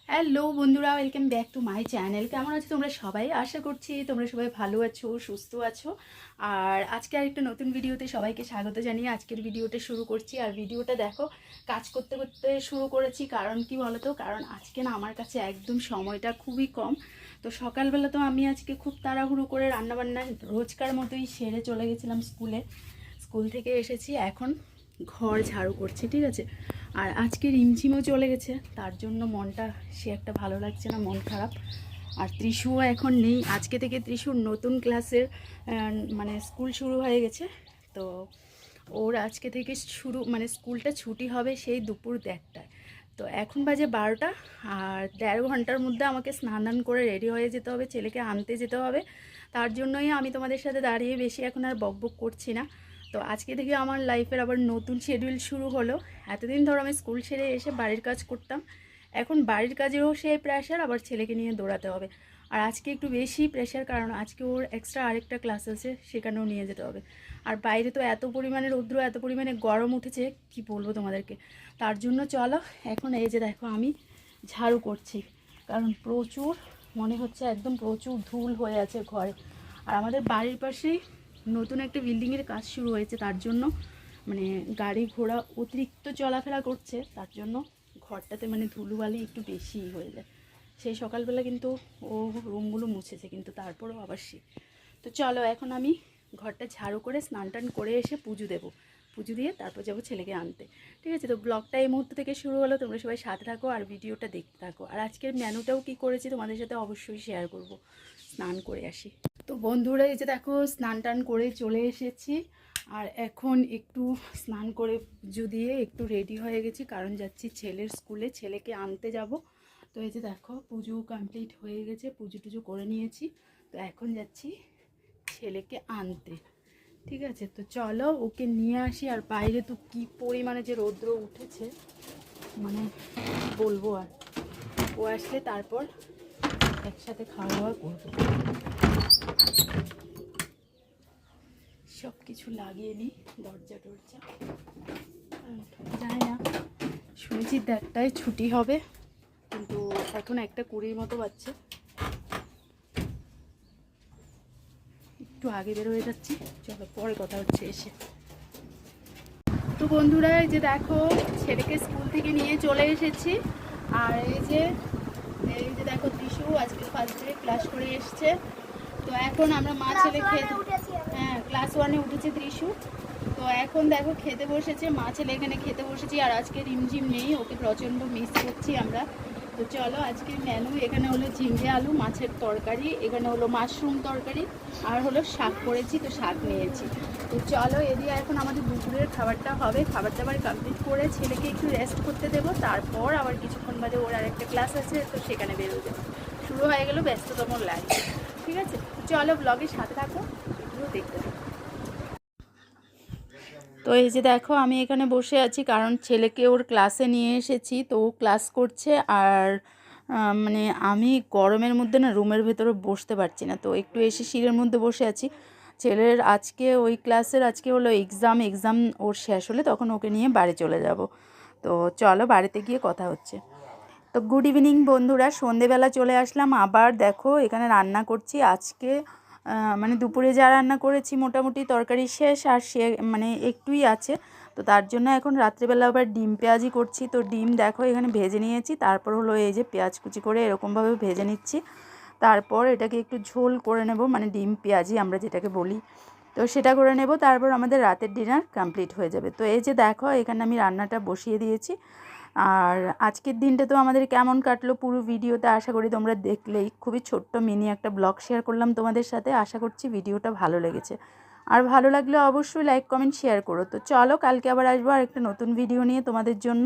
Hello বন্ধুরা, welcome back to my channel. কেমন আছো তোমরা সবাই? আশা করছি তোমরা সবাই ভালো আছো, সুস্থ আছো। আর আজকে আরেকটা নতুন ভিডিওতে সবাইকে স্বাগত জানিয়ে আজকের ভিডিওটা শুরু করছি। আর ভিডিওটা দেখো, কাজ করতে করতে শুরু করেছি। কারণ কি বলো তো, কারণ আজকে না আমার কাছে একদম সময়টা খুবই কম। তো সকালবেলা তো আমি আজকে খুব তাড়াহুড়ো করে রান্নাবান্না রোজকার মতোই সেরে চলে গেছিলাম স্কুল থেকে এসেছি, এখন ঘর ঝাড়ু করছি, ঠিক আছে। আর আজকে রিমঝিমও চলে গেছে, তার জন্য মনটা সে একটা ভালো লাগছে না, মন খারাপ। আর ত্রিশুও এখন নেই, আজকে থেকে ত্রিশুর নতুন ক্লাসের মানে স্কুল শুরু হয়ে গেছে। তো ওর আজকে থেকে শুরু, মানে স্কুলটা ছুটি হবে সেই দুপুর 1টায়। তো এখন বাজে 12টা, আর 1.5 ঘন্টার মধ্যে আমাকে স্নান দান করে রেডি হয়ে যেতে হবে, ছেলেকে আনতে যেতে হবে। তার জন্যই আমি তোমাদের সাথে দাঁড়িয়ে বেশি এখন আর বকবক করছি না। তো আজকে থেকে আমার লাইফের আবার নতুন শিডিউল শুরু হলো। এতদিন ধর আমি স্কুল ছেড়ে এসে বাড়ির কাজ করতাম, এখন বাড়ির কাজেও সেই প্রেশার, আবার ছেলেকে নিয়ে দৌড়াতে হবে। আর আজকে একটু বেশি প্রেশার, কারণ আজকে ওর এক্সট্রা আরেকটা ক্লাস আছে, সেখানেও নিয়ে যেতে হবে। আর বাইরে তো এত পরিমাণে রৌদ্র, এত পরিমাণে গরম উঠেছে, কি বলবো তোমাদেরকে। তার জন্য চলো এখন এই যে দেখো আমি ঝাড়ু করছি, কারণ প্রচুর মনে হচ্ছে একদম প্রচুর ধুল হয়ে আছে ঘরে। আর আমাদের বাড়ির পাশেই নতুন একটা বিল্ডিংয়ের কাজ শুরু হয়েছে, তার জন্য মানে গাড়ি ঘোড়া অতিরিক্ত চলাফেরা করছে, তার জন্য ঘরটাতে মানে ধুলোবালি একটু বেশিই হয়ে যায়। সেই সকালবেলা কিন্তু ও রুমগুলো মুছেছে, কিন্তু তারপরেও আবার সে। তো চলো এখন আমি ঘরটা ঝাড়ু করে স্নান টান করে এসে পুজো দেবো, পুজো দিয়ে তারপর যাবো ছেলেকে আনতে, ঠিক আছে। তো ব্লগটা এই মুহূর্ত থেকে শুরু হলো, তোমরা সবাই সাথে থাকো আর ভিডিওটা দেখতে থাকো। আর আজকের মেনুটাও কী করেছি তোমাদের সাথে অবশ্যই শেয়ার করব। স্নান করে আসি। তো বন্ধুরা এই যে দেখো, স্নান টান করে চলে এসেছি, আর এখন একটু স্নান করে পুজো দিয়ে একটু রেডি হয়ে গেছি, কারণ যাচ্ছি ছেলের স্কুলে, ছেলেকে আনতে যাব। তো এই যে দেখো পুজো কমপ্লিট হয়ে গেছে, পুজো টুজো করে নিয়েছি। তো এখন যাচ্ছি ছেলেকে আনতে, ঠিক আছে। তো চলো ওকে নিয়ে আসি। আর বাইরে তো কি পরিমাণে যে রৌদ্র উঠেছে, মানে বলবো। আর ও আসলে তারপর একসাথে খাওয়া দাওয়া করবো। সব কিছু লাগিয়ে নিই, দরজা টরজা। জানি না, শুনেছি 1টায় ছুটি হবে, কিন্তু এখন 1:20 মতো বাজছে, একটু আগে বের হয়ে যাচ্ছি। চলো পরে কথা হচ্ছে এসে। তো বন্ধুরা এই যে দেখো, ছেলেকে স্কুল থেকে নিয়ে চলে এসেছি। আর এই যে দেখো ত্রিশু আজকে ফার্স্ট ডে ক্লাস করে এসছে। তো এখন আমরা মা ছেলে খেতে, হ্যাঁ ক্লাস 1-এ উঠেছে ত্রিশু। তো এখন দেখো খেতে বসেছে, মা ছেলে এখানে খেতে বসেছি। আর আজকে রিমঝিম নেই, ওকে প্রচণ্ড মিস করছি আমরা। তো চলো আজকের মেনু, এখানে হলো ঝিঙে আলু মাছের তরকারি, এখানে হলো মাশরুম তরকারি, আর হলো শাক করেছি, তো শাক নিয়েছি। তো চলো এদিকে এখন আমাদের দুপুরের খাবারটা হবে। খাবার দাবার কমপ্লিট করে ছেলেকে একটু রেস্ট করতে দেবো, তারপর আবার কিছুক্ষণ বাদে ওর আরেকটা ক্লাস আছে, তো সেখানে বেরোয় যাবো। শুরু হয়ে গেল ব্যস্ততম লাইফ, ঠিক আছে। চলো ব্লগের সাথে থাকো, ভিডিও দেখতে থাকো। তো এই যে দেখো আমি এখানে বসে আছি, কারণ ছেলেকে ওর ক্লাসে নিয়ে এসেছি, তো ও ক্লাস করছে। আর মানে আমি গরমের মধ্যে না রুমের ভেতরে বসতে পারছি না, তো একটু এসে সিঁড়ির মধ্যে বসে আছি। ছেলের আজকে ওই ক্লাসের আজকে হলো এক্সাম ওর শেষ হলে তখন ওকে নিয়ে বাড়ি চলে যাব। তো চলো বাড়িতে গিয়ে কথা হচ্ছে। তো গুড ইভিনিং বন্ধুরা, সন্ধেবেলা চলে আসলাম আবার। দেখো এখানে রান্না করছি আজকে, মানে দুপুরে যা রান্না করেছি মোটামুটি তরকারি শেষ, আর সে মানে একটুই আছে। তো তার জন্য এখন রাত্রিবেলা আবার ডিম পেঁয়াজি করছি। তো ডিম দেখো এখানে ভেজে নিয়েছি, তারপর হলো এই যে পেঁয়াজ কুচি করে এরকমভাবে ভেজে নিচ্ছি। তারপর এটাকে একটু ঝোল করে নেব, মানে ডিম পেঁয়াজি আমরা যেটাকে বলি, তো সেটা করে নেব। তারপর আমাদের রাতের ডিনার কমপ্লিট হয়ে যাবে। তো এই যে দেখো এখানে আমি রান্নাটা বসিয়ে দিয়েছি। আর আজকের দিনটা তো আমাদের কেমন কাটলো পুরো ভিডিওতে আশা করি তোমরা দেখলেই। খুবই ছোট্ট মিনি একটা ব্লগ শেয়ার করলাম তোমাদের সাথে, আশা করছি ভিডিওটা ভালো লেগেছে। আর ভালো লাগলে অবশ্যই লাইক কমেন্ট শেয়ার করো। তো চলো কালকে আবার আসবো আর একটা নতুন ভিডিও নিয়ে তোমাদের জন্য।